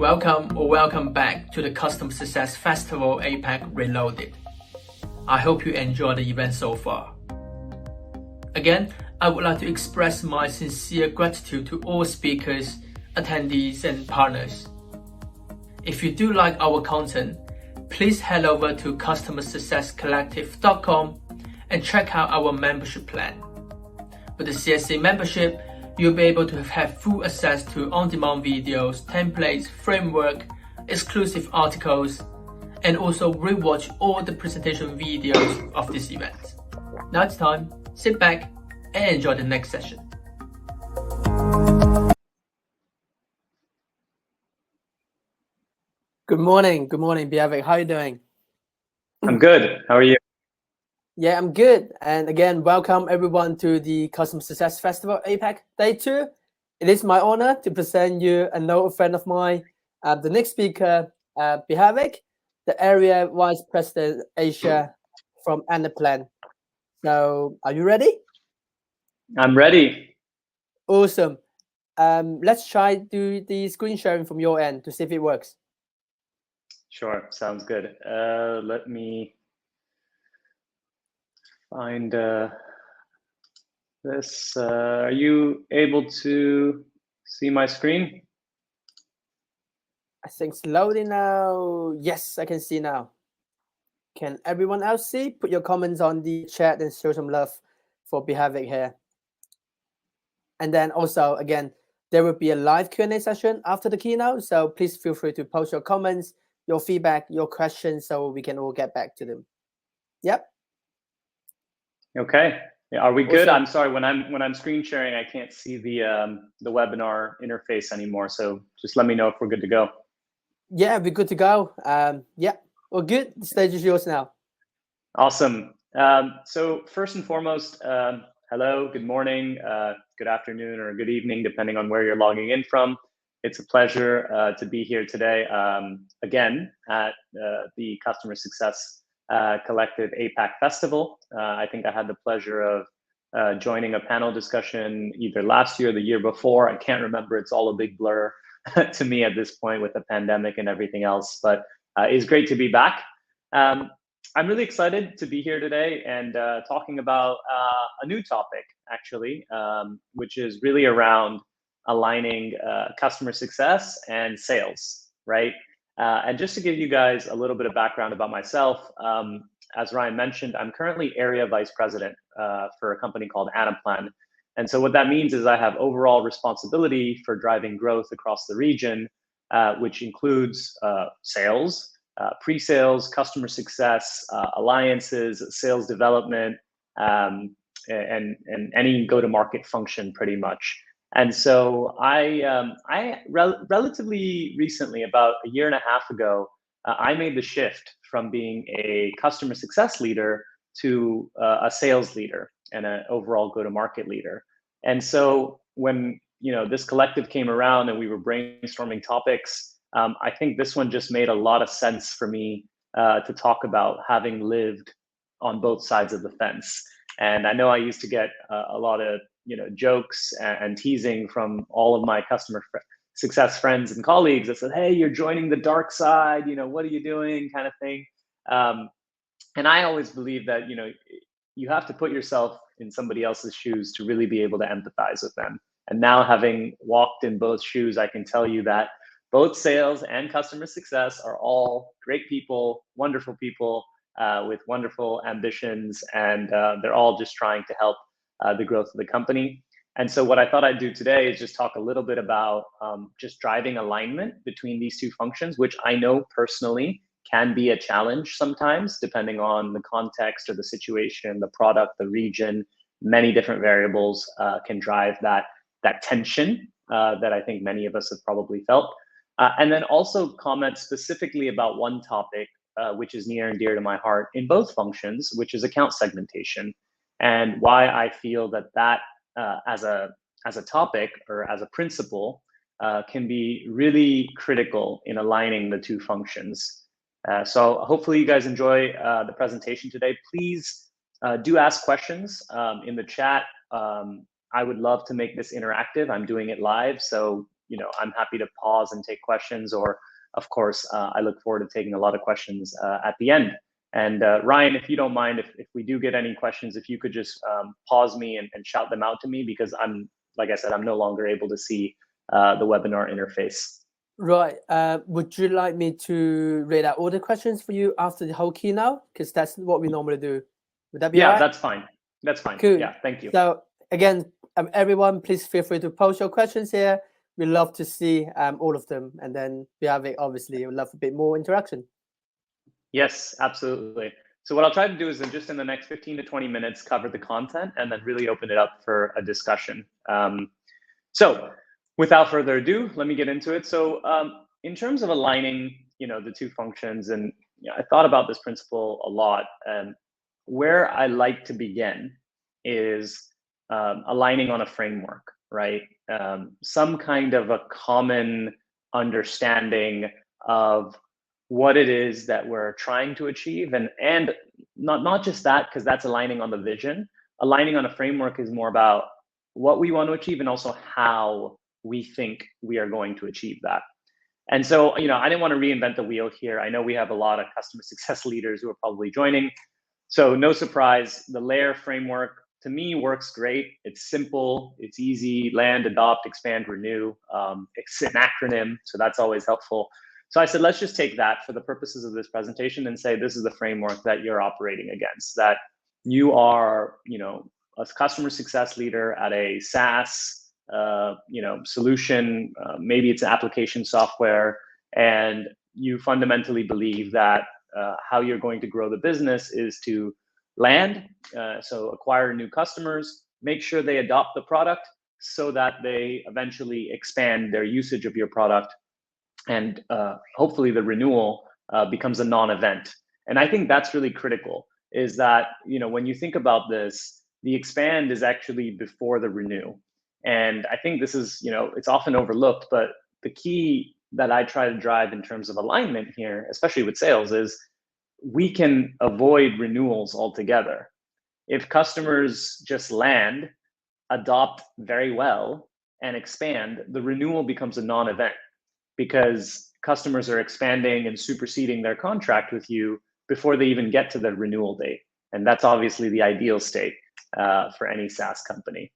Welcome back to the Customer Success Festival APAC Reloaded. I hope you enjoyed the event so far. Again, I would like to express my sincere gratitude to all speakers, attendees, and partners. If you do like our content, please head over to customersuccesscollective.com and check out our membership plan. With the CSC membership, you'll be able to have full access to on-demand videos, templates, framework, exclusive articles, and also rewatch all the presentation videos of this event. Now it's time, sit back and enjoy the next session. Good morning, Biavik. How are you doing? I'm good. How are you? Yeah, I'm good. And again, welcome everyone to the Customer Success Festival APAC Day 2. It is my honor to present you another friend of mine, the next speaker, Biavik, the Area Vice President Asia from Anaplan. So, are you ready? I'm ready. Awesome. Let's try do the screen sharing from your end to see if it works. Sure, sounds good. Let me find this. Are you able to see my screen? I think it's loading now. Yes, I can see now. Can everyone else see? Put your comments on the chat and show some love for Biavik here. And then also, again, there will be a live Q&A session after the keynote. So please feel free to post your comments, your feedback, your questions, so we can all get back to them. Yep. Okay. Yeah, are we good? Awesome. I'm sorry, when I'm screen sharing, I can't see the webinar interface anymore. So just let me know if we're good to go. Yeah, we're good to go. Yeah, well, good. The stage is yours now. Awesome. So first and foremost, hello, good morning, good afternoon, or good evening, depending on where you're logging in from. It's a pleasure to be here today again at the Customer Success Collective APAC Festival. I think I had the pleasure of joining a panel discussion either last year or the year before. I can't remember. It's all a big blur to me at this point with the pandemic and everything else, but it's great to be back. I'm really excited to be here today and talking about a new topic, actually, which is really around aligning customer success and sales, right? And just to give you guys a little bit of background about myself, as Ryan mentioned, I'm currently Area Vice President for a company called Anaplan. And so what that means is I have overall responsibility for driving growth across the region, which includes sales, pre-sales, customer success, alliances, sales development, and any go-to-market function pretty much. And so relatively recently, about a year and a half ago, I made the shift from being a customer success leader to a sales leader and an overall go-to-market leader. And so when this collective came around and we were brainstorming topics, I think this one just made a lot of sense for me to talk about, having lived on both sides of the fence. And I know I used to get a lot of jokes and teasing from all of my customer success friends and colleagues that said, "Hey, you're joining the dark side. What are you doing?" kind of thing. And I always believe that you have to put yourself in somebody else's shoes to really be able to empathize with them. And now, having walked in both shoes, I can tell you that both sales and customer success are all great people, wonderful people with wonderful ambitions, and they're all just trying to help the growth of the company. And so what I thought I'd do today is just talk a little bit about just driving alignment between these two functions, which I know personally can be a challenge sometimes, depending on the context or the situation, the product, the region. Many different variables can drive that tension that I think many of us have probably felt. And then also comment specifically about one topic, which is near and dear to my heart in both functions, which is account segmentation, and why I feel that as a topic or as a principle can be really critical in aligning the two functions. So hopefully you guys enjoy the presentation today. Please do ask questions in the chat. I would love to make this interactive. I'm doing it live, so I'm happy to pause and take questions, or of course, I look forward to taking a lot of questions at the end. And Ryan, if you don't mind, if we do get any questions, if you could just pause me and shout them out to me, because like I said, I'm no longer able to see the webinar interface. Right. Would you like me to read out all the questions for you after the whole keynote? Because that's what we normally do. Would that be all right? That's fine. That's fine. Cool. Yeah, thank you. So again, everyone, please feel free to post your questions here. We love to see all of them. And then Biavik, obviously, would love a bit more interaction. Yes, absolutely. So what I'll try to do is just in the next 15 to 20 minutes, cover the content and then really open it up for a discussion. So without further ado, let me get into it. So in terms of aligning, the two functions, and I thought about this principle a lot. Where I like to begin is aligning on a framework, right? Some kind of a common understanding of what it is that we're trying to achieve, and not just that, because that's aligning on the vision. Aligning on a framework is more about what we want to achieve and also how we think we are going to achieve that. And so, I didn't want to reinvent the wheel here. I know we have a lot of customer success leaders who are probably joining. So no surprise, the layer framework to me works great. It's simple, it's easy: land, adopt, expand, renew. It's an acronym, so that's always helpful. So I said, let's just take that for the purposes of this presentation and say this is the framework that you're operating against, that you are, a customer success leader at a SaaS solution. Maybe it's an application software, and you fundamentally believe that how you're going to grow the business is to land, so acquire new customers, make sure they adopt the product so that they eventually expand their usage of your product, and hopefully the renewal becomes a non-event. And I think that's really critical, is that, when you think about this, the expand is actually before the renew. And I think this is, it's often overlooked, but the key that I try to drive in terms of alignment here, especially with sales, is we can avoid renewals altogether. If customers just land, adopt very well, and expand, the renewal becomes a non-event, because customers are expanding and superseding their contract with you before they even get to the renewal date. And that's obviously the ideal state for any SaaS company.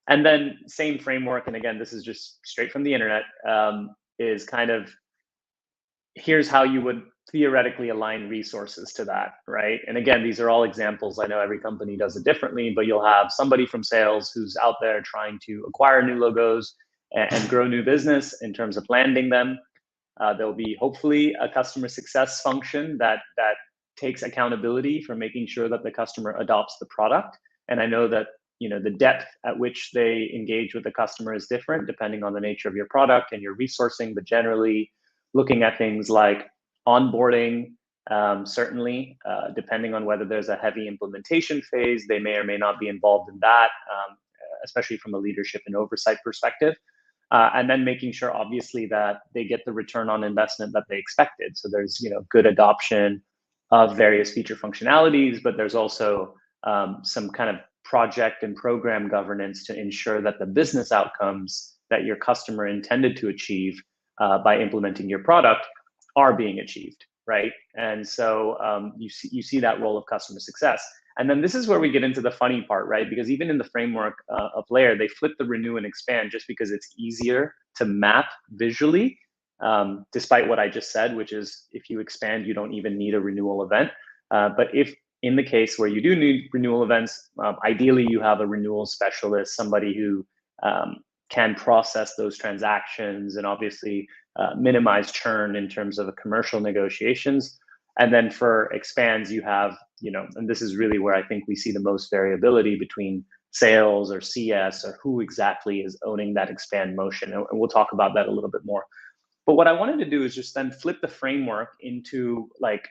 And then same framework, and again, this is just straight from the internet, is kind of, here's how you would theoretically align resources to that, right? And again, these are all examples. I know every company does it differently, but you'll have somebody from sales who's out there trying to acquire new logos and grow new business in terms of landing them. There'll be hopefully a customer success function that takes accountability for making sure that the customer adopts the product. And I know that the depth at which they engage with the customer is different depending on the nature of your product and your resourcing, but generally looking at things like onboarding, certainly, depending on whether there's a heavy implementation phase, they may or may not be involved in that, especially from a leadership and oversight perspective. And then making sure, obviously, that they get the return on investment that they expected. So there's good adoption of various feature functionalities, but there's also some kind of project and program governance to ensure that the business outcomes that your customer intended to achieve by implementing your product are being achieved, right? And so you see that role of customer success. And then this is where we get into the funny part, right? Because even in the framework of Layer, they flip the renew and expand just because it's easier to map visually, despite what I just said, which is if you expand, you don't even need a renewal event. But if in the case where you do need renewal events, ideally you have a renewal specialist, somebody who can process those transactions and obviously minimize churn in terms of commercial negotiations. And then for expands, you have, and this is really where I think we see the most variability between sales or CS or who exactly is owning that expand motion. And we'll talk about that a little bit more. But what I wanted to do is just then flip the framework into like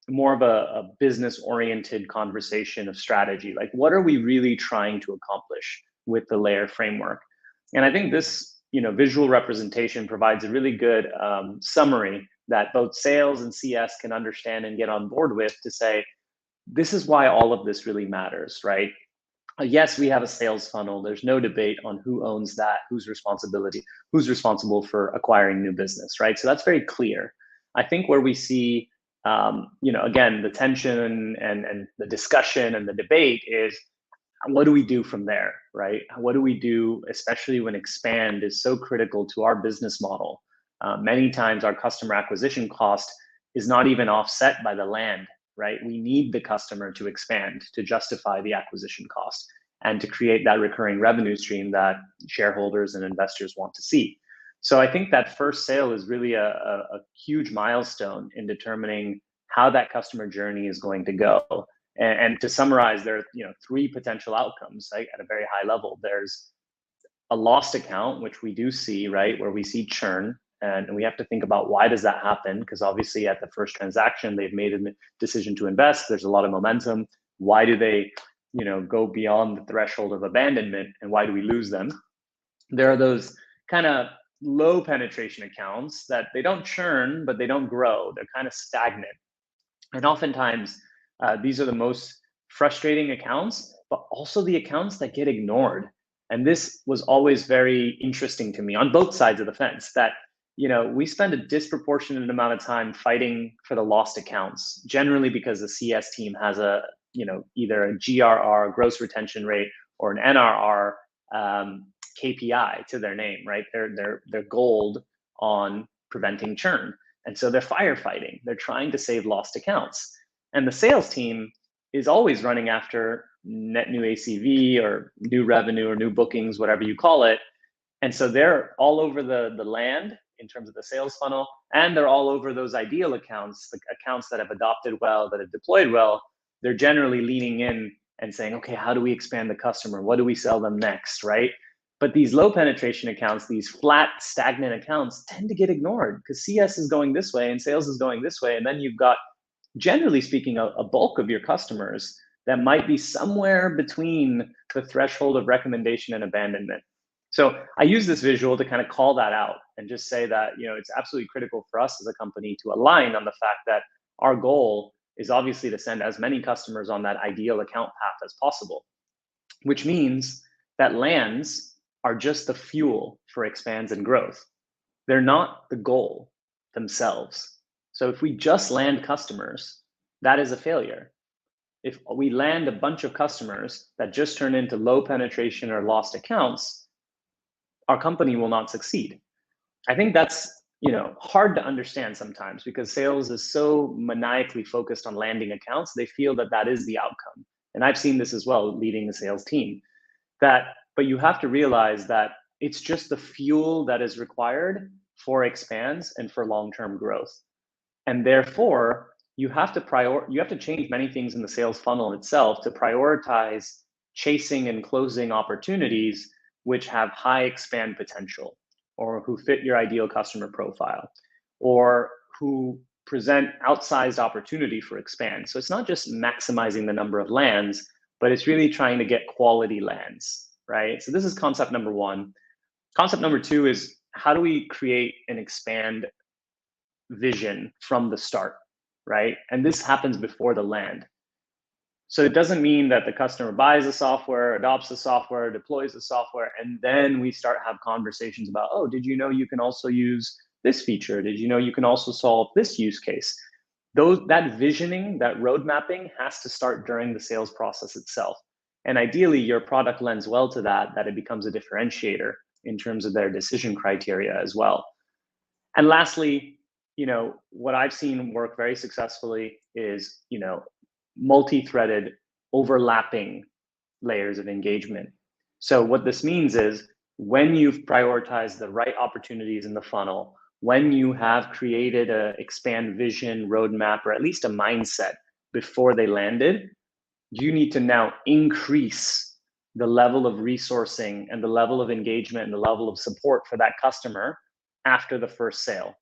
more of a business oriented conversation of strategy. Like, what are we really trying to accomplish with the Layer framework? And I think this, visual representation provides a really good summary that both sales and CS can understand and get on board with, to say, this is why all of this really matters, right? Yes, we have a sales funnel. There's no debate on who owns that, who's responsible for acquiring new business, right? So that's very clear. I think where we see, again, the tension and the discussion and the debate is, what do we do from there, right? What do we do, especially when expand is so critical to our business model? Many times our customer acquisition cost is not even offset by the land, right? We need the customer to expand to justify the acquisition cost and to create that recurring revenue stream that shareholders and investors want to see. So I think that first sale is really a huge milestone in determining how that customer journey is going to go. And to summarize, there are three potential outcomes, right, at a very high level. There's a lost account, which we do see, right, where we see churn, and we have to think about why does that happen? Because obviously at the first transaction, they've made a decision to invest. There's a lot of momentum. Why do they, go beyond the threshold of abandonment, and why do we lose them? There are those kind of low penetration accounts that they don't churn, but they don't grow. They're kind of stagnant. And oftentimes, these are the most frustrating accounts, but also the accounts that get ignored. And this was always very interesting to me on both sides of the fence, that we spend a disproportionate amount of time fighting for the lost accounts, generally because the CS team has either a GRR, gross retention rate, or an NRR KPI to their name, right? They're gold on preventing churn. And so they're firefighting. They're trying to save lost accounts. And the sales team is always running after net new ACV or new revenue or new bookings, whatever you call it. And so they're all over the land in terms of the sales funnel, and they're all over those ideal accounts, the accounts that have adopted well, that have deployed well. They're generally leaning in and saying, okay, how do we expand the customer? What do we sell them next, right? But these low penetration accounts, these flat, stagnant accounts tend to get ignored because CS is going this way and sales is going this way. And then you've got, generally speaking, a bulk of your customers that might be somewhere between the threshold of recommendation and abandonment. So I use this visual to kind of call that out and just say that, it's absolutely critical for us as a company to align on the fact that our goal is obviously to send as many customers on that ideal account path as possible, which means that lands are just the fuel for expands and growth. They're not the goal themselves. So if we just land customers, that is a failure. If we land a bunch of customers that just turn into low penetration or lost accounts, our company will not succeed. I think that's hard to understand sometimes because sales is so maniacally focused on landing accounts. They feel that that is the outcome. And I've seen this as well, leading the sales team. But you have to realize that it's just the fuel that is required for expands and for long-term growth. And therefore, you have to change many things in the sales funnel itself to prioritize chasing and closing opportunities which have high expand potential, or who fit your ideal customer profile, or who present outsized opportunity for expand. So it's not just maximizing the number of lands, but it's really trying to get quality lands, right? So this is concept number one. Concept number two is, how do we create an expand vision from the start, right? And this happens before the land. So it doesn't mean that the customer buys the software, adopts the software, deploys the software, and then we start have conversations about, oh, did you know you can also use this feature? Did you know you can also solve this use case? That visioning, that road mapping has to start during the sales process itself. And ideally, your product lends well to that it becomes a differentiator in terms of their decision criteria as well. And lastly, what I've seen work very successfully is, multi-threaded, overlapping layers of engagement. So what this means is, when you've prioritized the right opportunities in the funnel, when you have created a expand vision roadmap, or at least a mindset before they landed, you need to now increase the level of resourcing and the level of engagement and the level of support for that customer after the first sale,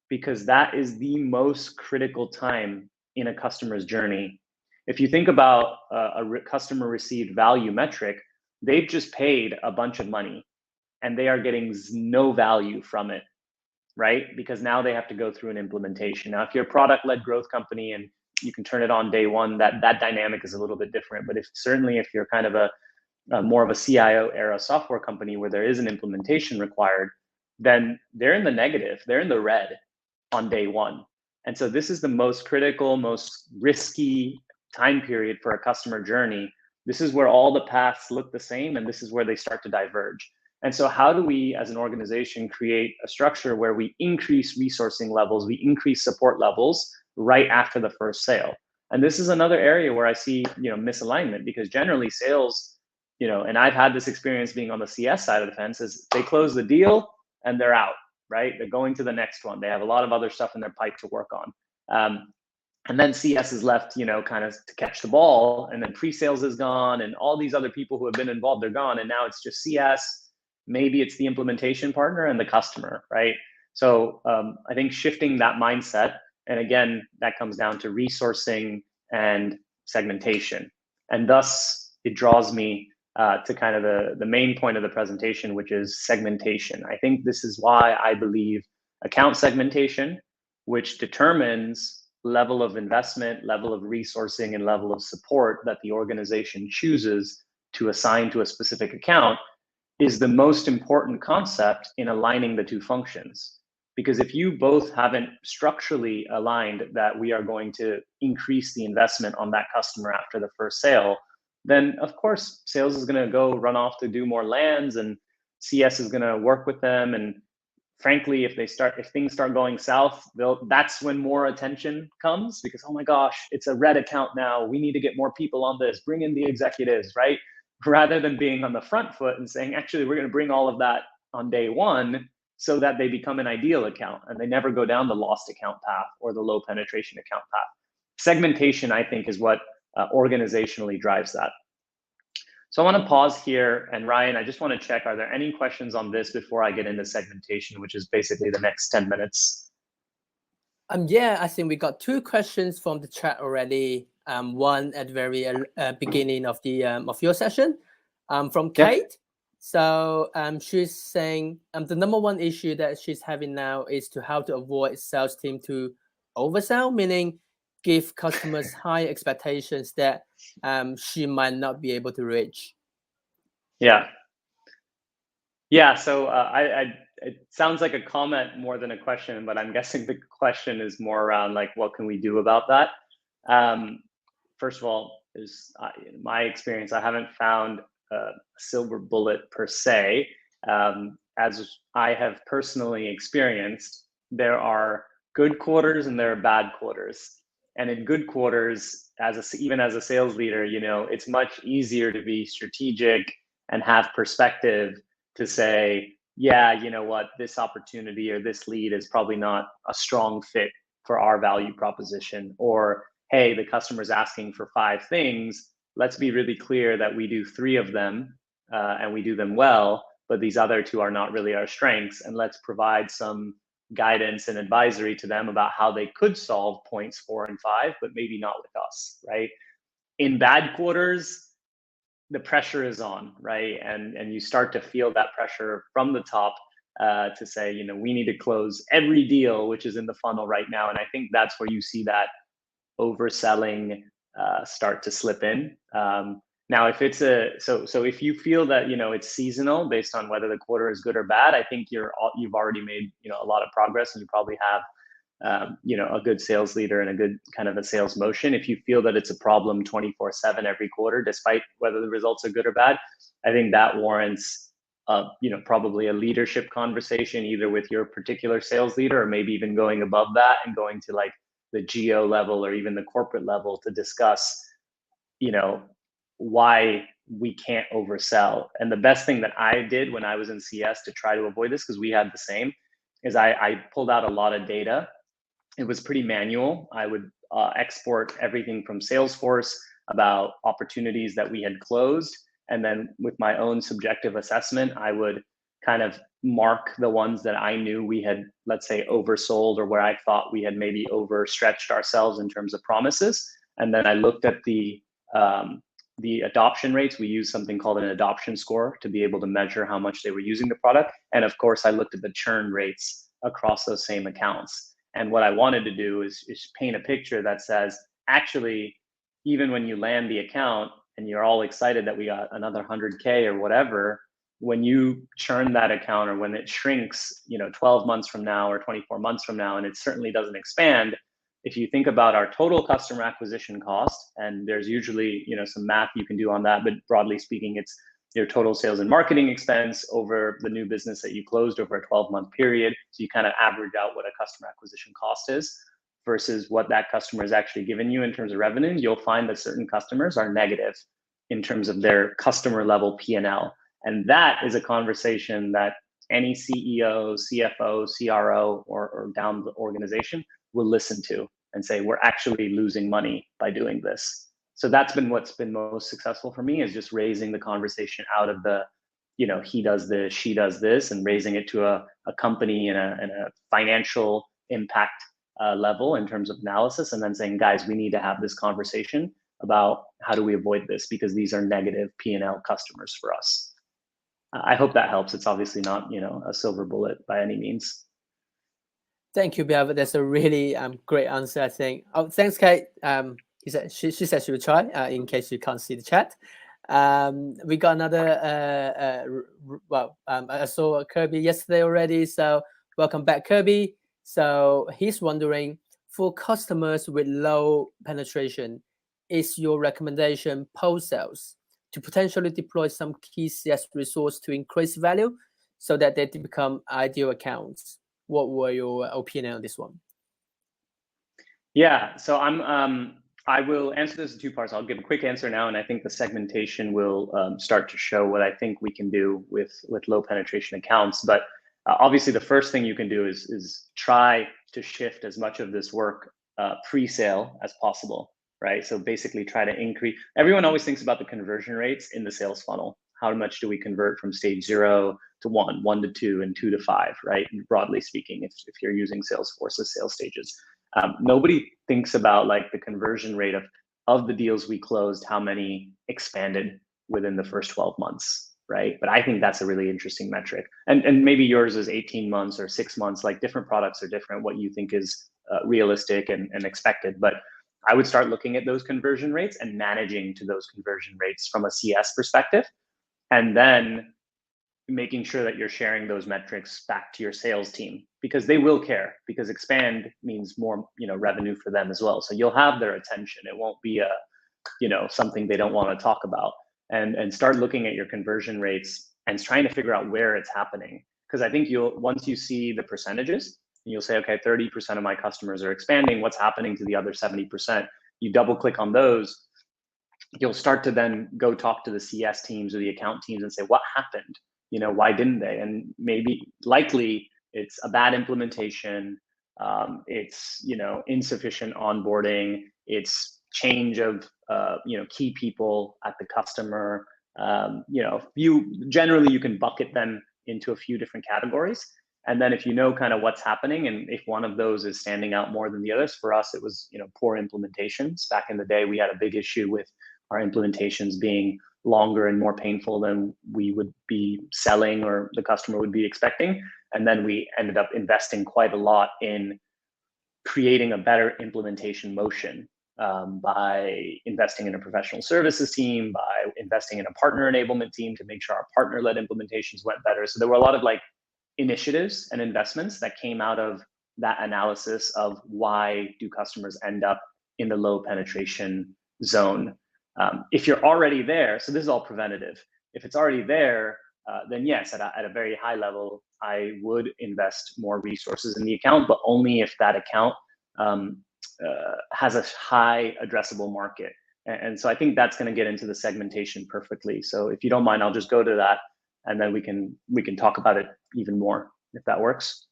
because that is the most critical time in a customer's journey. If you think about a customer received value metric, they've just paid a bunch of money and they are getting no value from it, right? Because now they have to go through an implementation. Now, if you're a product-led growth company and you can turn it on day one, that dynamic is a little bit different. But if you're kind of a more of a CIO era software company where there is an implementation required, then they're in the negative, they're in the red on day one. And so this is the most critical, most risky time period for a customer journey. This is where all the paths look the same, and this is where they start to diverge. And so how do we as an organization create a structure where we increase resourcing levels, we increase support levels right after the first sale? And this is another area where I see, misalignment, because generally sales, and I've had this experience being on the CS side of the fence, is they close the deal and they're out, right? They're going to the next one. They have a lot of other stuff in their pipe to work on. And then CS is left, kind of to catch the ball, and then pre-sales is gone, and all these other people who have been involved, they're gone, and now it's just CS. Maybe it's the implementation partner and the customer, right? So I think shifting that mindset, and again, that comes down to resourcing and segmentation. And thus, it draws me to kind of the main point of the presentation, which is segmentation. I think this is why I believe account segmentation, which determines level of investment, level of resourcing, and level of support that the organization chooses to assign to a specific account, is the most important concept in aligning the two functions. Because if you both haven't structurally aligned that we are going to increase the investment on that customer after the first sale, then of course sales is going to go run off to do more lands, and CS is going to work with them. And frankly, if things start going south, that's when more attention comes, because, oh my gosh, it's a red account now, we need to get more people on this, bring in the executives, right? Rather than being on the front foot and saying, actually, we're going to bring all of that on day one so that they become an ideal account and they never go down the lost account path or the low penetration account path. Segmentation, I think, is what organizationally drives that. So I want to pause here, and Ryan, I just want to check, are there any questions on this before I get into segmentation, which is basically the next 10 minutes? Yeah, I think we got 2 questions from the chat already. One at the very beginning of the of your session, from Kate. Yep. So she's saying the number one issue that she's having now is how to avoid sales team to oversell, meaning give customers high expectations that she might not be able to reach. Yeah. So it sounds like a comment more than a question, but I'm guessing the question is more around like, what can we do about that? First of all, in my experience, I haven't found a silver bullet per se. As I have personally experienced, there are good quarters and there are bad quarters. And in good quarters, even as a sales leader, it's much easier to be strategic and have perspective to say, yeah, you know what, this opportunity or this lead is probably not a strong fit for our value proposition. Or, hey, the customer's asking for 5 things. Let's be really clear that we do 3 of them and we do them well, but these other 2 are not really our strengths. And let's provide some guidance and advisory to them about how they could solve points 4 and 5, but maybe not with us, right? In bad quarters, the pressure is on, right? And you start to feel that pressure from the top to say, we need to close every deal which is in the funnel right now. And I think that's where you see that overselling start to slip in. Now, if it's so if you feel that it's seasonal based on whether the quarter is good or bad, I think you've already made a lot of progress, and you probably have a good sales leader and a good kind of a sales motion. If you feel that it's a problem 24/7 every quarter, despite whether the results are good or bad, I think that warrants probably a leadership conversation, either with your particular sales leader, or maybe even going above that and going to like the geo level or even the corporate level to discuss why we can't oversell. And the best thing that I did when I was in CS to try to avoid this, because we had the same, is I pulled out a lot of data. It was pretty manual. I would export everything from Salesforce about opportunities that we had closed. And then with my own subjective assessment, I would kind of mark the ones that I knew we had, let's say, oversold, or where I thought we had maybe overstretched ourselves in terms of promises. And then I looked at the adoption rates. We used something called an adoption score to be able to measure how much they were using the product. And of course, I looked at the churn rates across those same accounts. And what I wanted to do is paint a picture that says, actually, even when you land the account and you're all excited that we got another 100K or whatever, when you churn that account, or when it shrinks, 12 months from now or 24 months from now, and it certainly doesn't expand, if you think about our total customer acquisition cost, and there's usually, some math you can do on that, but broadly speaking, it's your total sales and marketing expense over the new business that you closed over a 12-month period. So you kind of average out what a customer acquisition cost is versus what that customer is actually giving you in terms of revenue. You'll find that certain customers are negative in terms of their customer level P&L. And that is a conversation that any CEO, CFO, CRO, or down the organization will listen to and say, we're actually losing money by doing this. So that's been what's been most successful for me, is just raising the conversation out of the, he does this, she does this, and raising it to a company and a financial impact level in terms of analysis, and then saying, guys, we need to have this conversation about how do we avoid this, because these are negative P&L customers for us. I hope that helps. It's obviously not, a silver bullet by any means. Thank you, Bev. That's a really great answer, I think. Oh, thanks, Kate. She said she would try, in case you can't see the chat. We got another, I saw Kirby yesterday already, so welcome back, Kirby. So he's wondering, for customers with low penetration, is your recommendation post-sales to potentially deploy some key CS resource to increase value so that they become ideal accounts? What were your opinion on this one? Yeah, so I will answer this in two parts. I'll give a quick answer now, and I think the segmentation will start to show what I think we can do with low penetration accounts. But obviously, the first thing you can do is try to shift as much of this work pre-sale as possible, right? So basically try to increase. Everyone always thinks about the conversion rates in the sales funnel. How much do we convert from stage 0 to 1, 1 to 2, and 2 to 5, right? And broadly speaking, if you're using Salesforce as sales stages. Nobody thinks about like the conversion rate of the deals we closed, how many expanded within the first 12 months, right? But I think that's a really interesting metric. And maybe yours is 18 months or 6 months, like different products are different, what you think is realistic and expected. But I would start looking at those conversion rates and managing to those conversion rates from a CS perspective. And then making sure that you're sharing those metrics back to your sales team, because they will care, because expand means more, revenue for them as well. So you'll have their attention. It won't be a, something they don't want to talk about. And start looking at your conversion rates and trying to figure out where it's happening. Because I think once you see the percentages, you'll say, okay, 30% of my customers are expanding. What's happening to the other 70%? You double click on those. You'll start to then go talk to the CS teams or the account teams and say, what happened? Why didn't they? And likely it's a bad implementation. It's, insufficient onboarding. It's change of, key people at the customer. Generally you can bucket them into a few different categories. And then if you know kind of what's happening, and if one of those is standing out more than the others, for us, it was, poor implementations. Back in the day, we had a big issue with our implementations being longer and more painful than we would be selling or the customer would be expecting. And then we ended up investing quite a lot in creating a better implementation motion by investing in a professional services team, by investing in a partner enablement team to make sure our partner-led implementations went better. So there were a lot of initiatives and investments that came out of that analysis of why do customers end up in the low penetration zone. If you're already there, so this is all preventative. If it's already there, then yes, at a very high level, I would invest more resources in the account, but only if that account has a high addressable market. And so I think that's going to get into the segmentation perfectly. So if you don't mind, I'll just go to that, and then we can talk about it even more, if that works.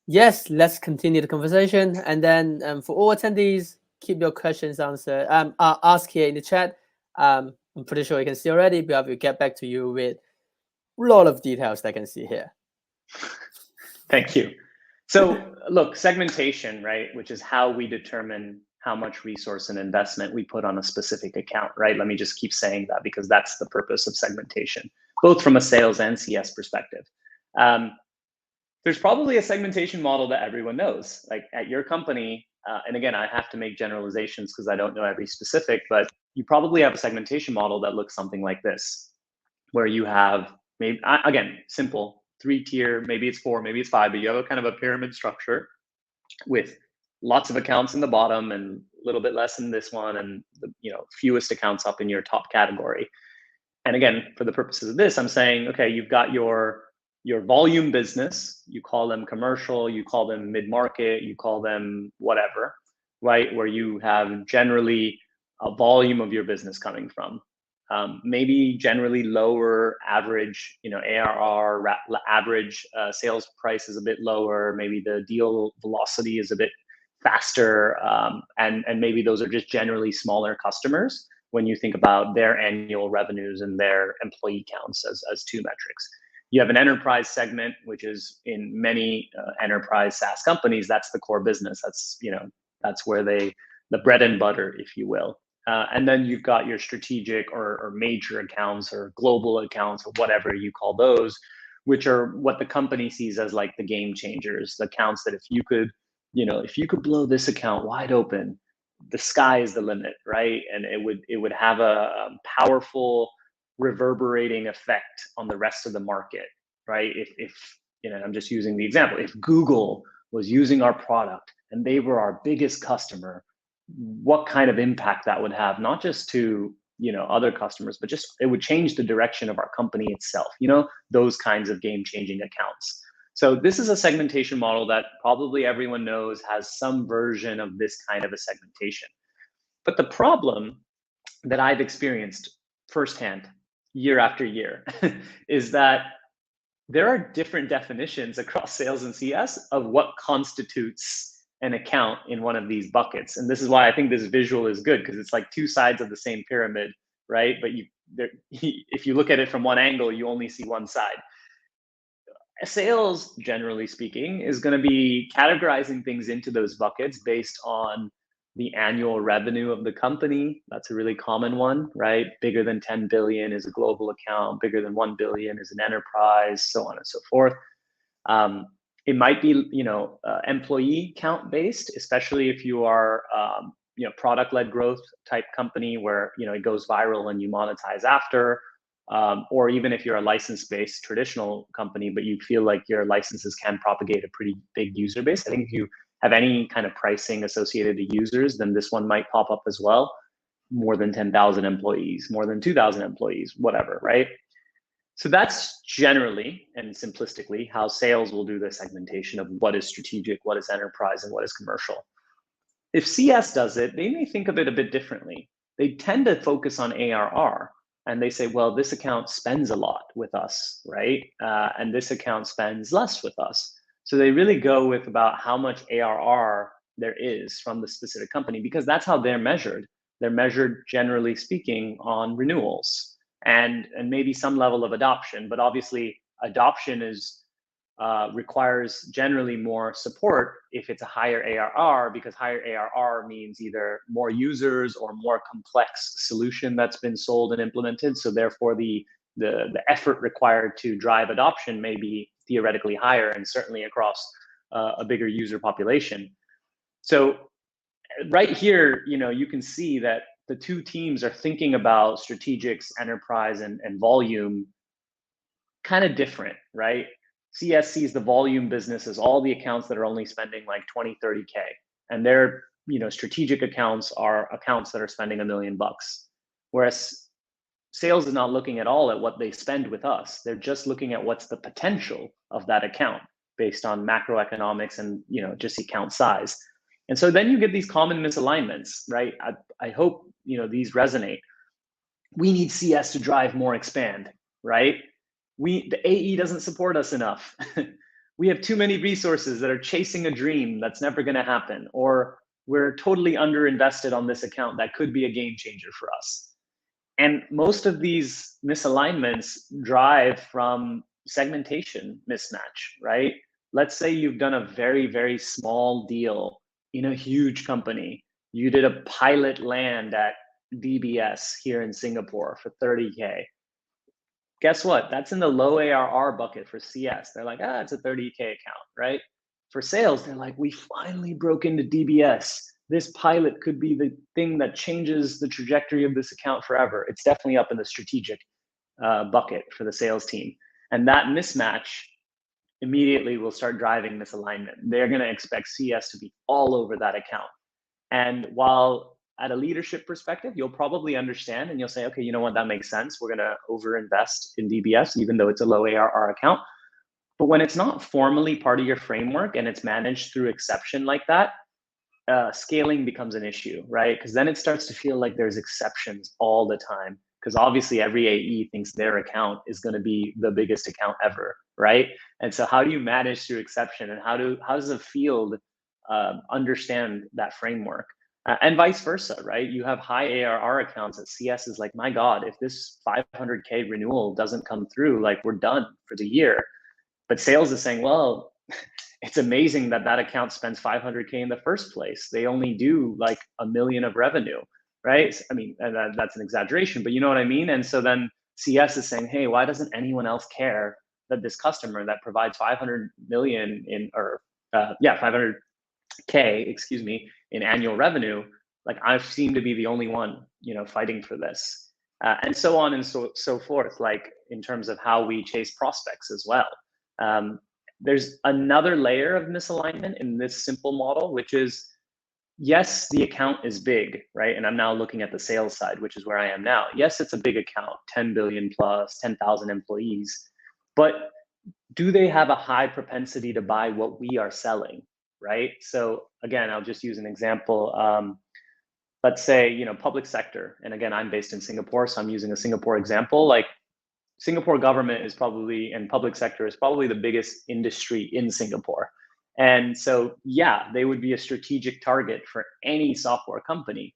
Yes, let's continue the conversation. And then for all attendees, keep your questions answered. Ask here in the chat. I'm pretty sure you can see already, but I will get back to you with a lot of details that I can see here. Thank you. So look, segmentation, right, which is how we determine how much resource and investment we put on a specific account, right? Let me just keep saying that, because that's the purpose of segmentation, both from a sales and CS perspective. There's There's probably a segmentation model that everyone knows. Like at your company, and again, I have to make generalizations because I don't know every specific, but you probably have a segmentation model that looks something like this, where you have maybe, again, simple, 3-tier, maybe it's 4, maybe it's 5, but you have a kind of a pyramid structure with lots of accounts in the bottom and a little bit less in this one, and the fewest accounts up in your top category. And again, for the purposes of this, I'm saying, okay, you've got your volume business, you call them commercial, you call them mid-market, you call them whatever, right? Where you have generally a volume of your business coming from. Maybe generally lower average, ARR, average sales price is a bit lower. Maybe the deal velocity is a bit faster, and maybe those are just generally smaller customers when you think about their annual revenues and their employee counts as two metrics. You have an enterprise segment, which is in many enterprise SaaS companies, that's the core business. That's where the bread and butter, if you will. And then you've got your strategic or major accounts or global accounts or whatever you call those, which are what the company sees as like the game changers, the accounts that if you could blow this account wide open, the sky is the limit, right? And it would have a powerful reverberating effect on the rest of the market, right? If I'm just using the example, if Google was using our product and they were our biggest customer, what kind of impact that would have, not just to other customers, but just it would change the direction of our company itself, those kinds of game-changing accounts. So this is a segmentation model that probably everyone knows has some version of this kind of a segmentation. But the problem that I've experienced firsthand year after year is that there are different definitions across sales and CS of what constitutes an account in one of these buckets. And this is why I think this visual is good, because it's like two sides of the same pyramid, right? But if you look at it from one angle, you only see one side. Sales, generally speaking, is going to be categorizing things into those buckets based on the annual revenue of the company. That's a really common one, right? Bigger than 10 billion is a global account, bigger than 1 billion is an enterprise, so on and so forth. It might be, employee count based, especially if you are, product-led growth type company where, it goes viral and you monetize after. Or even if you're a license-based traditional company, but you feel like your licenses can propagate a pretty big user base. I think if you have any kind of pricing associated to users, then this one might pop up as well. More than 10,000 employees, more than 2,000 employees, whatever, right? So that's generally and simplistically how sales will do the segmentation of what is strategic, what is enterprise, and what is commercial. If CS does it, they may think of it a bit differently. They tend to focus on ARR. And they say, well, this account spends a lot with us, right? And this account spends less with us. So they really go with about how much ARR there is from the specific company, because that's how they're measured. They're measured, generally speaking, on renewals and maybe some level of adoption. But obviously, adoption requires generally more support if it's a higher ARR, because higher ARR means either more users or more complex solution that's been sold and implemented. So therefore, the effort required to drive adoption may be theoretically higher, and certainly across a bigger user population. So right here, you can see that the two teams are thinking about strategics, enterprise, and volume kind of different, right? CS sees the volume business as all the accounts that are only spending like 20, 30K. And their, strategic accounts are accounts that are spending $1 million. Whereas sales is not looking at all at what they spend with us. They're just looking at what's the potential of that account based on macroeconomics and, just account size. And so then you get these common misalignments, right? I hope, these resonate. We need CS to drive more expand, right? The AE doesn't support us enough. We have too many resources that are chasing a dream that's never going to happen, or we're totally underinvested on this account that could be a game changer for us. And most of these misalignments drive from segmentation mismatch, right? Let's say you've done a very, very small deal in a huge company. You did a pilot land at DBS here in Singapore for 30K. Guess what? That's in the low ARR bucket for CS. They're like, it's a 30K account, right? For sales, they're like, we finally broke into DBS. This pilot could be the thing that changes the trajectory of this account forever. It's definitely up in the strategic bucket for the sales team. And that mismatch immediately will start driving misalignment. They're going to expect CS to be all over that account. And while at a leadership perspective, you'll probably understand and you'll say, okay, you know what, that makes sense. We're going to overinvest in DBS, even though it's a low ARR account. But when it's not formally part of your framework and it's managed through exception like that, scaling becomes an issue, right? Because then it starts to feel like there's exceptions all the time. Because obviously every AE thinks their account is going to be the biggest account ever, right? And so how do you manage through exception, and how does the field understand that framework? And vice versa, right? You have high ARR accounts that CS is like, my God, if this 500K renewal doesn't come through, like we're done for the year. But sales is saying, well, it's amazing that that account spends 500K in the first place. They only do like $1 million of revenue, right? I mean, that's an exaggeration, but you know what I mean? And so then CS is saying, hey, why doesn't anyone else care that this customer that provides 500 million in, or 500K, excuse me, in annual revenue, like I seem to be the only one, fighting for this. And so on and so forth, like in terms of how we chase prospects as well. There's another layer of misalignment in this simple model, which is, yes, the account is big, right? And I'm now looking at the sales side, which is where I am now. Yes, it's a big account, 10 billion plus, 10,000 employees, but do they have a high propensity to buy what we are selling, right? So again, I'll just use an example. Let's say, public sector. And again, I'm based in Singapore, so I'm using a Singapore example. Like Singapore government is probably, and public sector is probably the biggest industry in Singapore. And so, yeah, they would be a strategic target for any software company.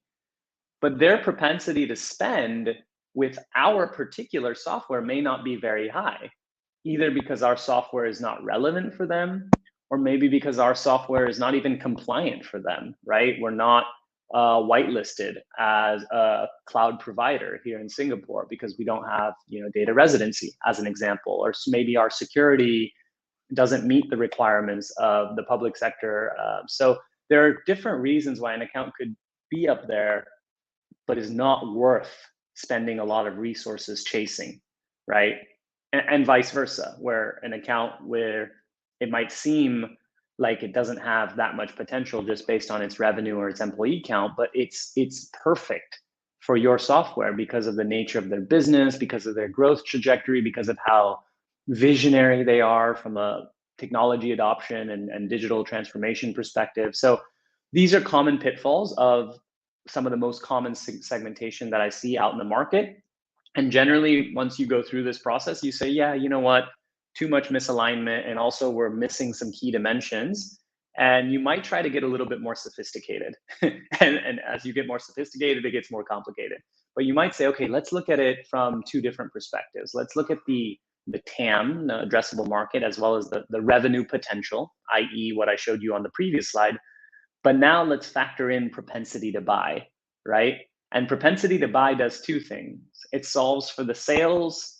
But their propensity to spend with our particular software may not be very high, either because our software is not relevant for them, or maybe because our software is not even compliant for them, right? We're not whitelisted as a cloud provider here in Singapore because we don't have, data residency, as an example, or maybe our security doesn't meet the requirements of the public sector. So there are different reasons why an account could be up there, but is not worth spending a lot of resources chasing, right? And vice versa, where an account where it might seem like it doesn't have that much potential just based on its revenue or its employee count, but it's perfect for your software because of the nature of their business, because of their growth trajectory, because of how visionary they are from a technology adoption and digital transformation perspective. So these are common pitfalls of some of the most common segmentation that I see out in the market. And generally, once you go through this process, you say, yeah, you know what, too much misalignment, and also we're missing some key dimensions. And you might try to get a little bit more sophisticated. and as you get more sophisticated, it gets more complicated. But you might say, okay, let's look at it from two different perspectives. Let's look at the TAM, the addressable market, as well as the revenue potential, i.e. what I showed you on the previous slide. But now let's factor in propensity to buy, right? And propensity to buy does two things. It solves for the sales,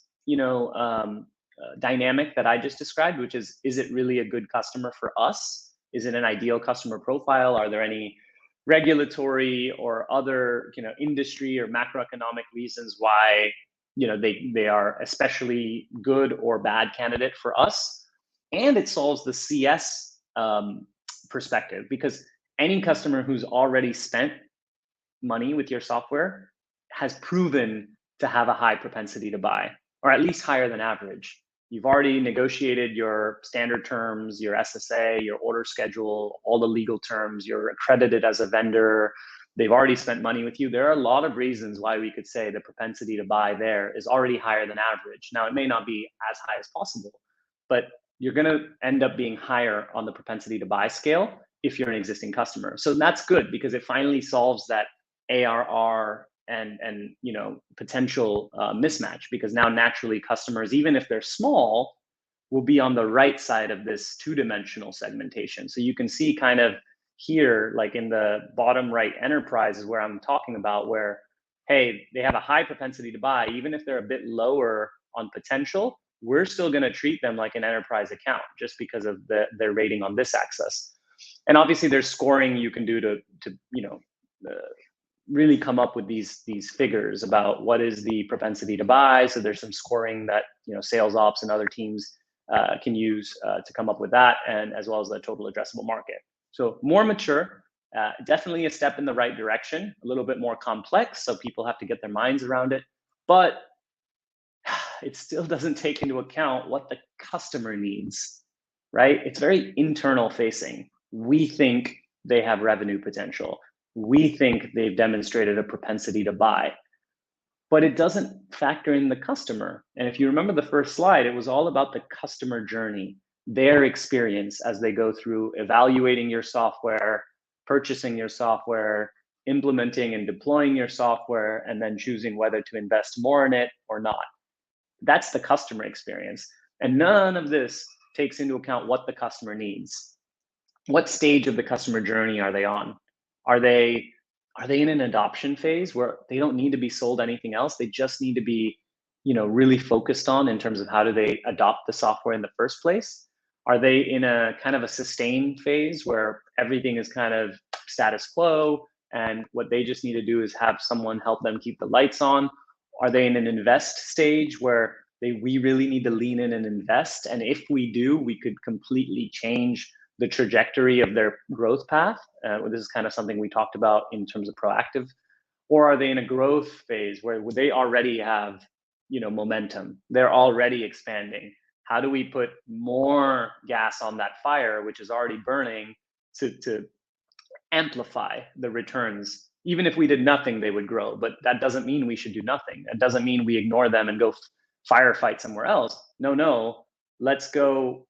dynamic that I just described, which is it really a good customer for us? Is it an ideal customer profile? Are there any regulatory or other, industry or macroeconomic reasons why, they are especially good or bad candidate for us? And it solves the CS perspective, because any customer who's already spent money with your software has proven to have a high propensity to buy, or at least higher than average. You've already negotiated your standard terms, your SSA, your order schedule, all the legal terms, you're accredited as a vendor, they've already spent money with you. There are a lot of reasons why we could say the propensity to buy there is already higher than average. Now, it may not be as high as possible, but you're going to end up being higher on the propensity to buy scale if you're an existing customer. So that's good, because it finally solves that ARR and potential mismatch, because now naturally customers, even if they're small, will be on the right side of this two-dimensional segmentation. So you can see kind of here, like in the bottom right enterprise is where I'm talking about, where, hey, they have a high propensity to buy, even if they're a bit lower on potential, we're still going to treat them like an enterprise account just because of their rating on this axis. And obviously there's scoring you can do to really come up with these figures about what is the propensity to buy. So there's some scoring that sales ops and other teams can use to come up with that, and as well as the total addressable market. So more mature, definitely a step in the right direction, a little bit more complex, so people have to get their minds around it, but it still doesn't take into account what the customer needs, right? It's very internal facing. We think they have revenue potential. We think they've demonstrated a propensity to buy, but it doesn't factor in the customer. And if you remember the first slide, it was all about the customer journey, their experience as they go through evaluating your software, purchasing your software, implementing and deploying your software, and then choosing whether to invest more in it or not. That's the customer experience. And none of this takes into account what the customer needs. What stage of the customer journey are they on? Are they in an adoption phase where they don't need to be sold anything else? They just need to be, really focused on in terms of how do they adopt the software in the first place? Are they in a kind of a sustain phase where everything is kind of status quo and what they just need to do is have someone help them keep the lights on? Are they in an invest stage where we really need to lean in and invest? And if we do, we could completely change the trajectory of their growth path. This is kind of something we talked about in terms of proactive. Or are they in a growth phase where they already have, momentum? They're already expanding. How do we put more gas on that fire, which is already burning, to amplify the returns? Even if we did nothing, they would grow. But that doesn't mean we should do nothing. That doesn't mean we ignore them and go firefight somewhere else. No, let's go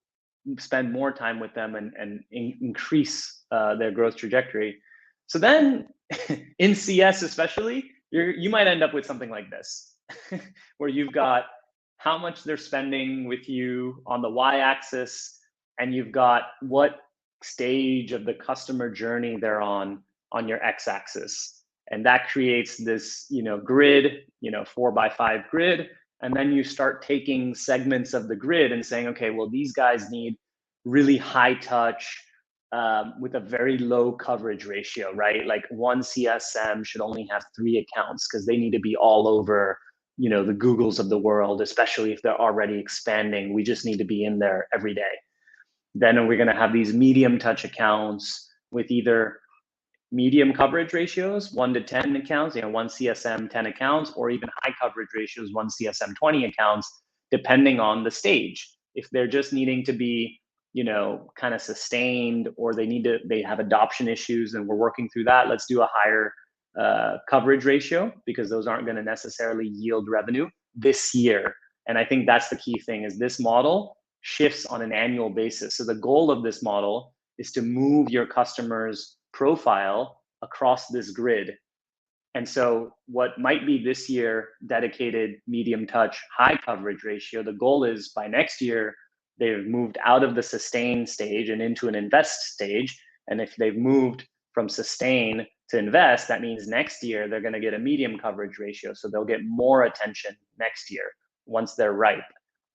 spend more time with them and increase their growth trajectory. So then in CS especially, you might end up with something like this, where you've got how much they're spending with you on the y-axis, and you've got what stage of the customer journey they're on your x-axis. And that creates this grid, 4x5 grid. And then you start taking segments of the grid and saying, okay, well, these guys need really high touch with a very low coverage ratio, right? Like one CSM should only have 3 accounts because they need to be all over, the Googles of the world, especially if they're already expanding. We just need to be in there every day. Then we're going to have these medium touch accounts with either medium coverage ratios, 1 to 10 accounts, 1 CSM, 10 accounts, or even high coverage ratios, 1 CSM, 20 accounts, depending on the stage. If they're just needing to be, kind of sustained, or they have adoption issues and we're working through that, let's do a higher coverage ratio, because those aren't going to necessarily yield revenue this year. And I think that's the key thing, is this model shifts on an annual basis. So the goal of this model is to move your customers' profile across this grid. And so what might be this year dedicated medium touch high coverage ratio, the goal is by next year they've moved out of the sustain stage and into an invest stage. And if they've moved from sustain to invest, that means next year they're going to get a medium coverage ratio, so they'll get more attention next year once they're ripe.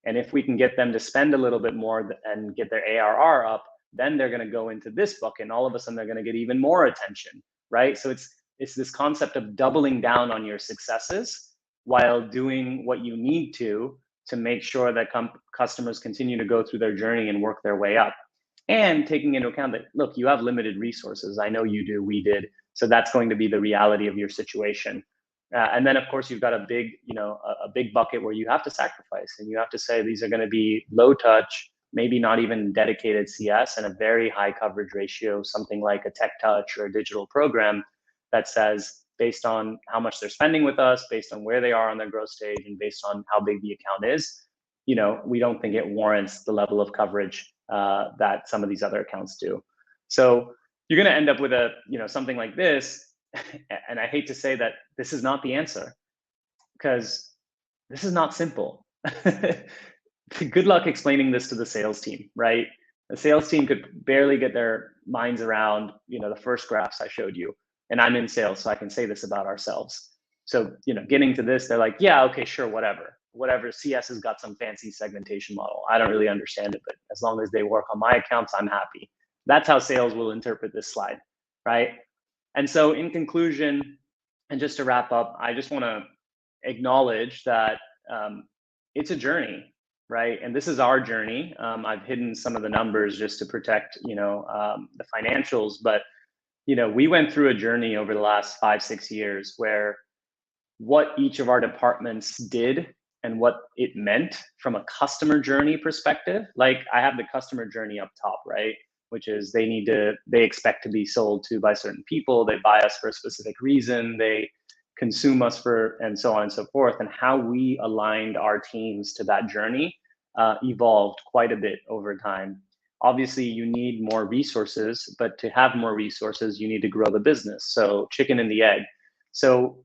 And if we can get them to spend a little bit more and get their ARR up, then they're going to go into this bucket, and all of a sudden they're going to get even more attention, right? So it's this concept of doubling down on your successes while doing what you need to make sure that customers continue to go through their journey and work their way up. And taking into account that, look, you have limited resources. I know you do, we did. So that's going to be the reality of your situation. And then, of course, you've got a big, a big bucket where you have to sacrifice, and you have to say these are going to be low touch, maybe not even dedicated CS, and a very high coverage ratio, something like a tech touch or a digital program that says, based on how much they're spending with us, based on where they are on their growth stage, and based on how big the account is, we don't think it warrants the level of coverage that some of these other accounts do. So you're going to end up with something like this. And I hate to say that this is not the answer, because this is not simple. Good luck explaining this to the sales team, right? The sales team could barely get their minds around, the first graphs I showed you. And I'm in sales, so I can say this about ourselves. So, getting to this, they're like, yeah, okay, sure, whatever. whatever, CS has got some fancy segmentation model. I don't really understand it, but as long as they work on my accounts, I'm happy. That's how sales will interpret this slide, right? And so in conclusion, and just to wrap up, I just want to acknowledge that it's a journey, right? And this is our journey. I've hidden some of the numbers just to protect, the financials, but we went through a journey over the last 5-6 years where what each of our departments did and what it meant from a customer journey perspective. Like I have the customer journey up top, right? Which is they expect to be sold to by certain people. They buy us for a specific reason. They consume us for, and so on and so forth. And how we aligned our teams to that journey evolved quite a bit over time. Obviously, you need more resources, but to have more resources, you need to grow the business. So chicken and the egg. So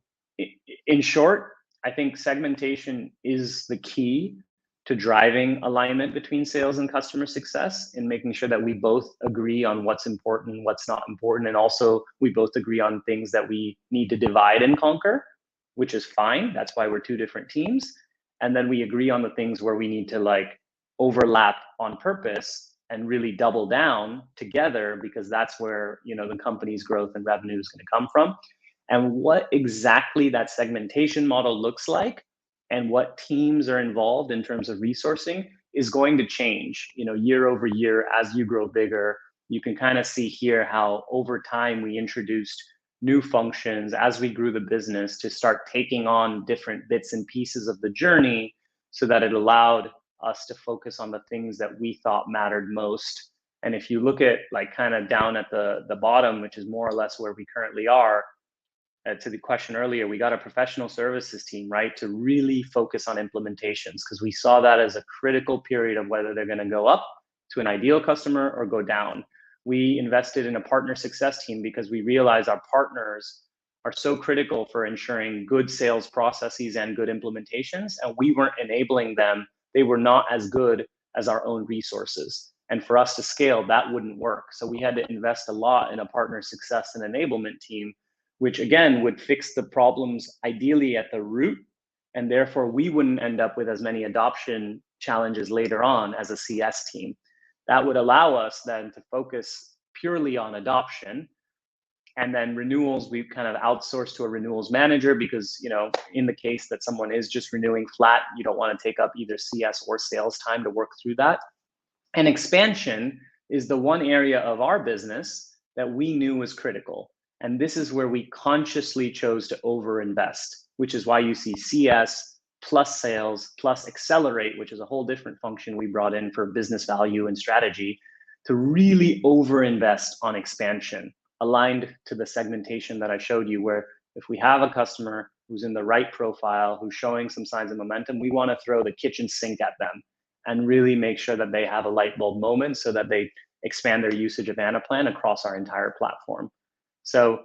in short, I think segmentation is the key to driving alignment between sales and customer success, and making sure that we both agree on what's important, what's not important, and also we both agree on things that we need to divide and conquer, which is fine. That's why we're two different teams. And then we agree on the things where we need to overlap on purpose and really double down together, because that's where the company's growth and revenue is going to come from. And what exactly that segmentation model looks like and what teams are involved in terms of resourcing is going to change, year over year as you grow bigger. You can kind of see here how over time we introduced new functions as we grew the business to start taking on different bits and pieces of the journey, so that it allowed us to focus on the things that we thought mattered most. And if you look at kind of down at the bottom, which is more or less where we currently are, to the question earlier, we got a professional services team, right, to really focus on implementations, because we saw that as a critical period of whether they're going to go up to an ideal customer or go down. We invested in a partner success team because we realized our partners are so critical for ensuring good sales processes and good implementations, and we weren't enabling them. They were not as good as our own resources. And for us to scale, that wouldn't work. So we had to invest a lot in a partner success and enablement team, which again would fix the problems ideally at the root. And therefore we wouldn't end up with as many adoption challenges later on as a CS team. That would allow us then to focus purely on adoption. And then renewals, we've kind of outsourced to a renewals manager, because, in the case that someone is just renewing flat, you don't want to take up either CS or sales time to work through that. And expansion is the one area of our business that we knew was critical. And this is where we consciously chose to overinvest, which is why you see CS plus sales plus accelerate, which is a whole different function we brought in for business value and strategy, to really overinvest on expansion, aligned to the segmentation that I showed you, where if we have a customer who's in the right profile, who's showing some signs of momentum, we want to throw the kitchen sink at them and really make sure that they have a light bulb moment, so that they expand their usage of Anaplan across our entire platform. So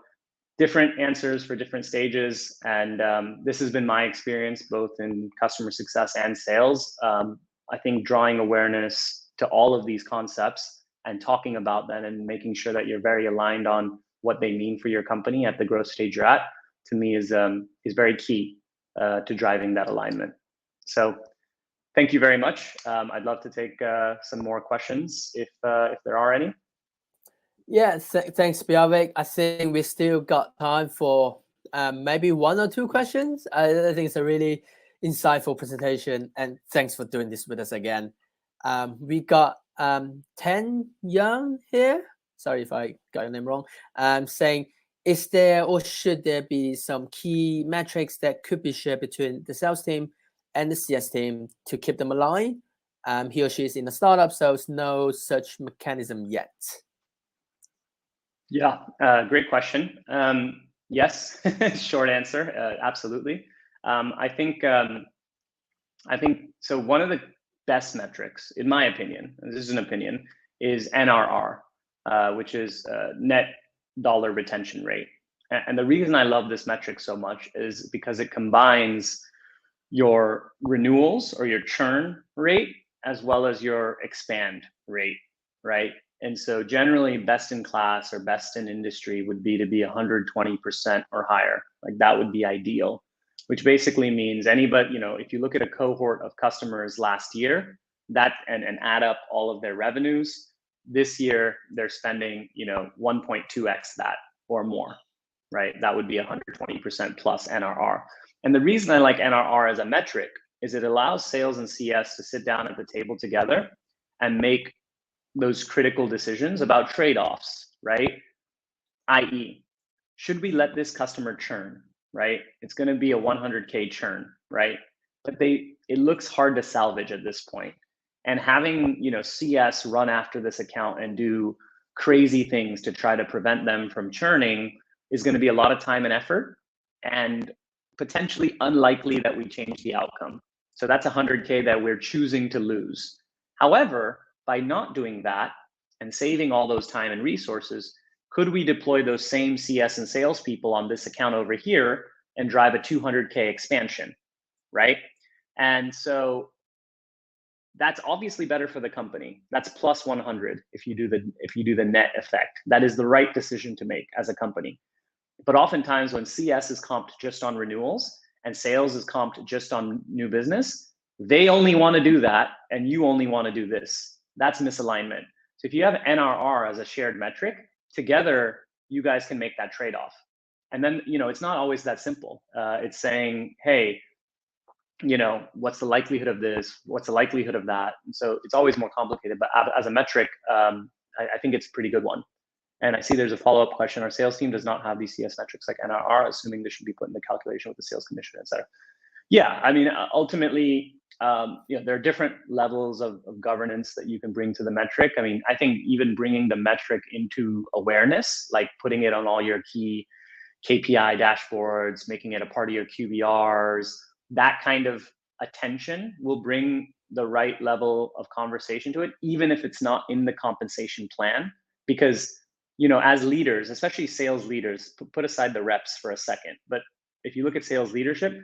different answers for different stages. And this has been my experience both in customer success and sales. I think drawing awareness to all of these concepts and talking about them and making sure that you're very aligned on what they mean for your company at the growth stage you're at, to me is very key to driving that alignment. So thank you very much. I'd love to take some more questions if there are any. Yeah, thanks, Bjarvik. I think we still got time for maybe 1 or 2 questions. I think it's a really insightful presentation, and thanks for doing this with us again. We got 10 Young here. Sorry if I got your name wrong. Saying, is there or should there be some key metrics that could be shared between the sales team and the CS team to keep them aligned? He or she is in a startup, so there's no such mechanism yet. Yeah, great question. Yes, short answer, absolutely. I think so. One of the best metrics, in my opinion, and this is an opinion, is NRR, which is net dollar retention rate. And the reason I love this metric so much is because it combines your renewals or your churn rate as well as your expand rate, right? And so generally best in class or best in industry would be to be 120% or higher. Like that would be ideal. which basically means anybody, if you look at a cohort of customers last year, and add up all of their revenues, this year they're spending 1.2x that or more, right? That would be 120% plus NRR. And the reason I like NRR as a metric is it allows sales and CS to sit down at the table together and make those critical decisions about trade-offs, right? i.e., should we let this customer churn, right? It's going to be a 100K churn, right? But it looks hard to salvage at this point. And having CS run after this account and do crazy things to try to prevent them from churning is going to be a lot of time and effort, and potentially unlikely that we change the outcome. So that's 100K that we're choosing to lose. However, by not doing that and saving all those time and resources, could we deploy those same CS and salespeople on this account over here and drive a 200K expansion, right? And so that's obviously better for the company. That's plus 100 if you do the net effect. That is the right decision to make as a company. But oftentimes when CS is comped just on renewals and sales is comped just on new business, they only want to do that and you only want to do this. That's misalignment. So if you have NRR as a shared metric, together you guys can make that trade-off. And then it's not always that simple. It's saying, hey, what's the likelihood of this? What's the likelihood of that? And so it's always more complicated. But as a metric, I think it's a pretty good one. And I see there's a follow-up question. Our sales team does not have these CS metrics like NRR, assuming this should be put in the calculation with the sales commission, et cetera. Yeah, I mean, ultimately, there are different levels of governance that you can bring to the metric. I mean, I think even bringing the metric into awareness, like putting it on all your key KPI dashboards, making it a part of your QBRs, that kind of attention will bring the right level of conversation to it, even if it's not in the compensation plan. Because, as leaders, especially sales leaders, put aside the reps for a second, but if you look at sales leadership,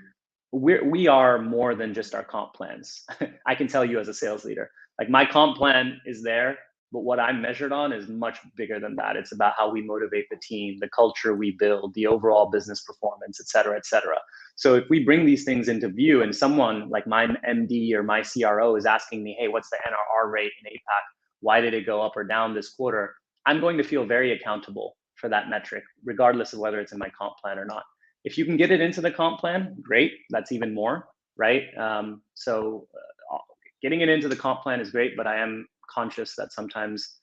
we are more than just our comp plans. I can tell you as a sales leader, like my comp plan is there, but what I'm measured on is much bigger than that. It's about how we motivate the team, the culture we build, the overall business performance, et cetera, et cetera. So if we bring these things into view and someone like my MD or my CRO is asking me, hey, what's the NRR rate in APAC? Why did it go up or down this quarter? I'm going to feel very accountable for that metric, regardless of whether it's in my comp plan or not. If you can get it into the comp plan, great. That's even more, right? So getting it into the comp plan is great, but I am conscious that sometimes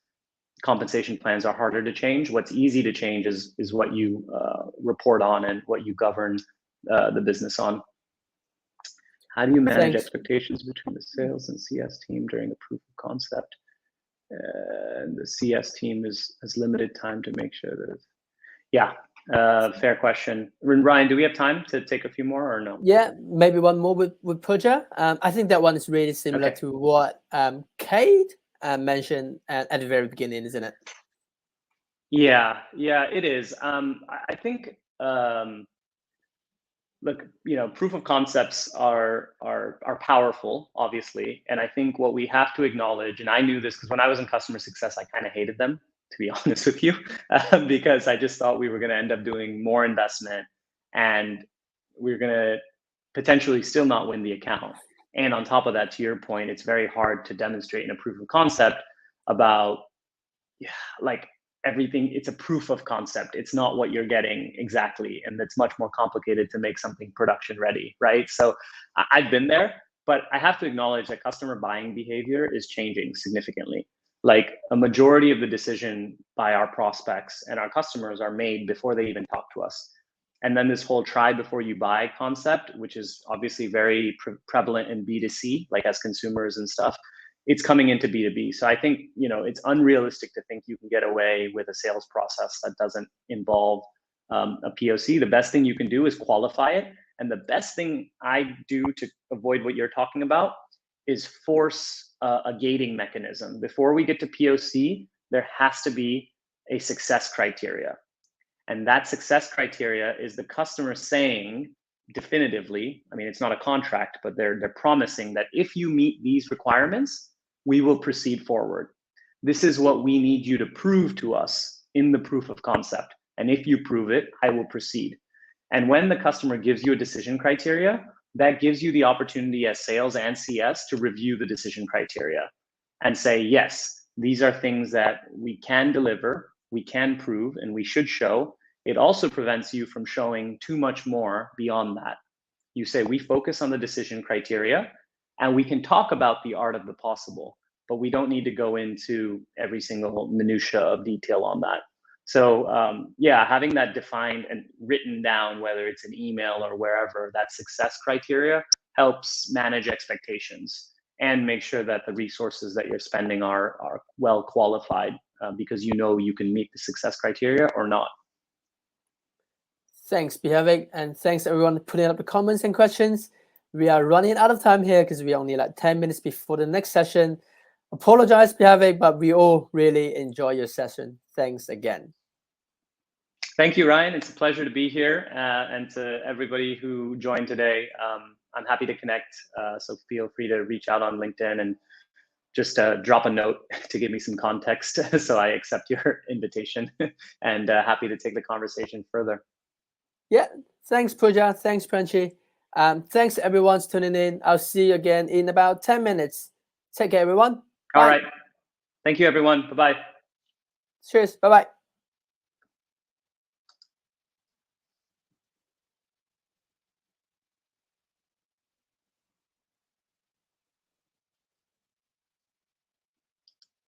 compensation plans are harder to change. What's easy to change is what you report on and what you govern the business on. How do you manage expectations between the sales and CS team during the proof of concept? And the CS team has limited time to make sure that fair question. Ryan, do we have time to take a few more or no? Yeah, maybe one more with Pooja. I think that one is really similar to what Kate mentioned at the very beginning, isn't it? Yeah, it is. I think look, proof of concepts are powerful, obviously, and I think what we have to acknowledge, and I knew this because when I was in customer success, I kind of hated them, to be honest with you, because I just thought we were going to end up doing more investment and we were going to potentially still not win the account. And on top of that, to your point, it's very hard to demonstrate in a proof of concept about everything. It's a proof of concept. It's not what you're getting exactly. And it's much more complicated to make something production ready, right? So I've been there, but I have to acknowledge that customer buying behavior is changing significantly. Like a majority of the decision by our prospects and our customers are made before they even talk to us. And then this whole try before you buy concept, which is obviously very prevalent in B2C, like as consumers and stuff, it's coming into B2B. So I think, it's unrealistic to think you can get away with a sales process that doesn't involve a POC. The best thing you can do is qualify it. And the best thing I do to avoid what you're talking about is force a gating mechanism. Before we get to POC, there has to be a success criteria. And that success criteria is the customer saying definitively, I mean, it's not a contract, but they're promising that if you meet these requirements, we will proceed forward. This is what we need you to prove to us in the proof of concept. And if you prove it, I will proceed. And when the customer gives you a decision criteria, that gives you the opportunity as sales and CS to review the decision criteria and say, yes, these are things that we can deliver, we can prove, and we should show. It also prevents you from showing too much more beyond that. You say, we focus on the decision criteria, and we can talk about the art of the possible, but we don't need to go into every single minutia of detail on that. So yeah, having that defined and written down, whether it's an email or wherever, that success criteria helps manage expectations and make sure that the resources that you're spending are well qualified because you know you can meet the success criteria or not. Thanks, Behavik, and thanks everyone putting up the comments and questions. We are running out of time here because we're only like 10 minutes before the next session. Apologize, Behavik, but we all really enjoy your session. Thanks again. Thank you, Ryan. It's a pleasure to be here. And to everybody who joined today, I'm happy to connect. So feel free to reach out on LinkedIn and just drop a note to give me some context. So I accept your invitation and happy to take the conversation further. Yeah, thanks, Pooja. Thanks, Pranchi. Thanks, everyone, for tuning in. I'll see you again in about 10 minutes. Take care, everyone. Bye. All right. Thank you, everyone. Bye-bye. Cheers. Bye-bye.